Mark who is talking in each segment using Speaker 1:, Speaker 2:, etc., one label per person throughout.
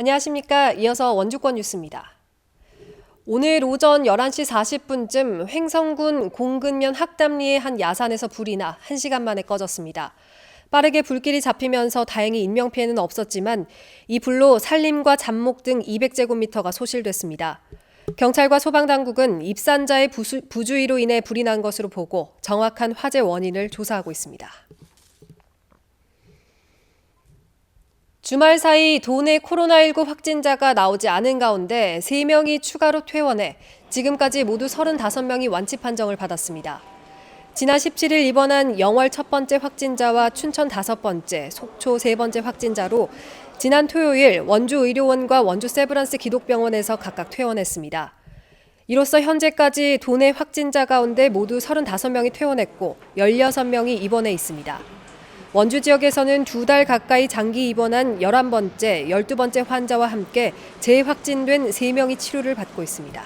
Speaker 1: 안녕하십니까. 이어서 원주권 뉴스입니다. 오늘 오전 11시 40분쯤 횡성군 공근면 학담리의 한 야산에서 불이 나 1시간 만에 꺼졌습니다. 빠르게 불길이 잡히면서 다행히 인명피해는 없었지만 이 불로 산림과 잡목 등 200제곱미터가 소실됐습니다. 경찰과 소방당국은 입산자의 부주의로 인해 불이 난 것으로 보고 정확한 화재 원인을 조사하고 있습니다. 주말 사이 도내 코로나19 확진자가 나오지 않은 가운데 3명이 추가로 퇴원해 지금까지 모두 35명이 완치 판정을 받았습니다. 지난 17일 입원한 영월 첫 번째 확진자와 춘천 5번째, 속초 3번째 확진자로 지난 토요일 원주의료원과 원주 세브란스 기독병원에서 각각 퇴원했습니다. 이로써 현재까지 도내 확진자 가운데 모두 35명이 퇴원했고 16명이 입원해 있습니다. 원주 지역에서는 2달 가까이 장기 입원한 11번째, 12번째 환자와 함께 재확진된 3명이 치료를 받고 있습니다.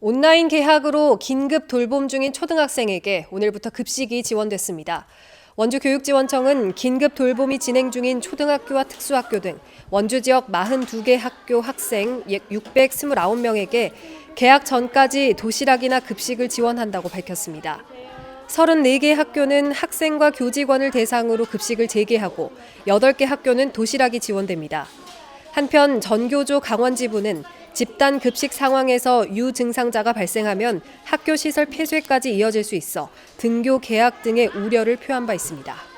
Speaker 1: 온라인 개학으로 긴급 돌봄 중인 초등학생에게 오늘부터 급식이 지원됐습니다. 원주교육지원청은 긴급 돌봄이 진행 중인 초등학교와 특수학교 등 원주 지역 42개 학교 학생 629명에게 개학 전까지 도시락이나 급식을 지원한다고 밝혔습니다. 34개 학교는 학생과 교직원을 대상으로 급식을 재개하고 8개 학교는 도시락이 지원됩니다. 한편 전교조 강원지부는 집단 급식 상황에서 유증상자가 발생하면 학교 시설 폐쇄까지 이어질 수 있어 등교 개학 등의 우려를 표한 바 있습니다.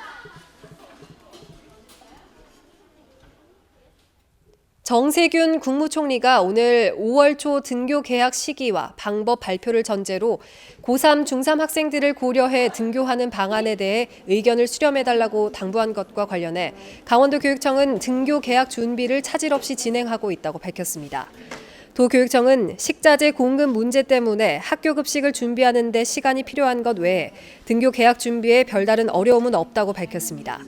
Speaker 1: 정세균 국무총리가 오늘 5월 초 등교 개학 시기와 방법 발표를 전제로 고3, 중3 학생들을 고려해 등교하는 방안에 대해 의견을 수렴해달라고 당부한 것과 관련해 강원도 교육청은 등교 개학 준비를 차질 없이 진행하고 있다고 밝혔습니다. 도교육청은 식자재 공급 문제 때문에 학교 급식을 준비하는 데 시간이 필요한 것 외에 등교 개학 준비에 별다른 어려움은 없다고 밝혔습니다.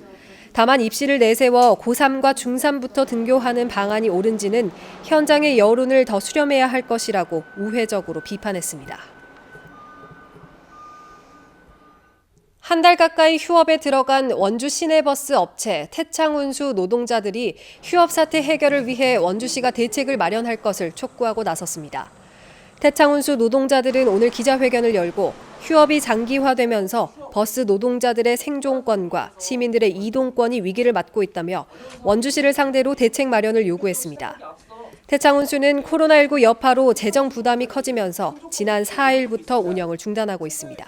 Speaker 1: 다만 입시를 내세워 고3과 중3부터 등교하는 방안이 옳은지는 현장의 여론을 더 수렴해야 할 것이라고 우회적으로 비판했습니다. 한 달 가까이 휴업에 들어간 원주 시내버스 업체 태창운수 노동자들이 휴업 사태 해결을 위해 원주시가 대책을 마련할 것을 촉구하고 나섰습니다. 태창운수 노동자들은 오늘 기자회견을 열고 휴업이 장기화되면서 버스 노동자들의 생존권과 시민들의 이동권이 위기를 맞고 있다며 원주시를 상대로 대책 마련을 요구했습니다. 태창운수는 코로나19 여파로 재정 부담이 커지면서 지난 4일부터 운영을 중단하고 있습니다.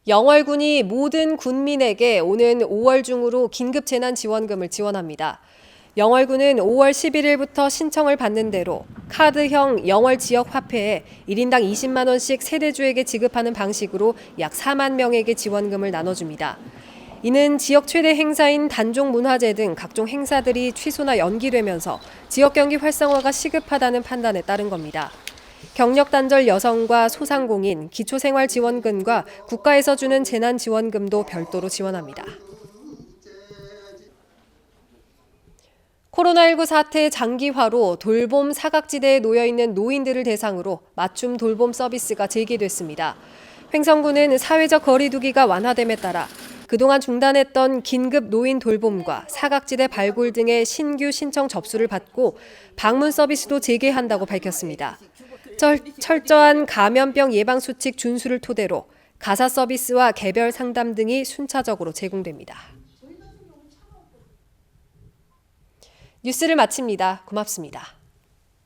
Speaker 1: 영월군이 모든 군민에게 오는 5월 중으로 긴급재난지원금을 지원합니다. 영월군은 5월 11일부터 신청을 받는 대로 카드형 영월 지역 화폐에 1인당 20만 원씩 세대주에게 지급하는 방식으로 약 4만 명에게 지원금을 나눠줍니다. 이는 지역 최대 행사인 단종문화제 등 각종 행사들이 취소나 연기되면서 지역 경기 활성화가 시급하다는 판단에 따른 겁니다. 경력 단절 여성과 소상공인, 기초생활지원금과 국가에서 주는 재난지원금도 별도로 지원합니다. 코로나19 사태 장기화로 돌봄 사각지대에 놓여있는 노인들을 대상으로 맞춤 돌봄 서비스가 재개됐습니다. 횡성군은 사회적 거리 두기가 완화됨에 따라 그동안 중단했던 긴급 노인 돌봄과 사각지대 발굴 등의 신규 신청 접수를 받고 방문 서비스도 재개한다고 밝혔습니다. 철저한 감염병 예방 수칙 준수를 토대로 가사 서비스와 개별 상담 등이 순차적으로 제공됩니다. 뉴스를 마칩니다. 고맙습니다.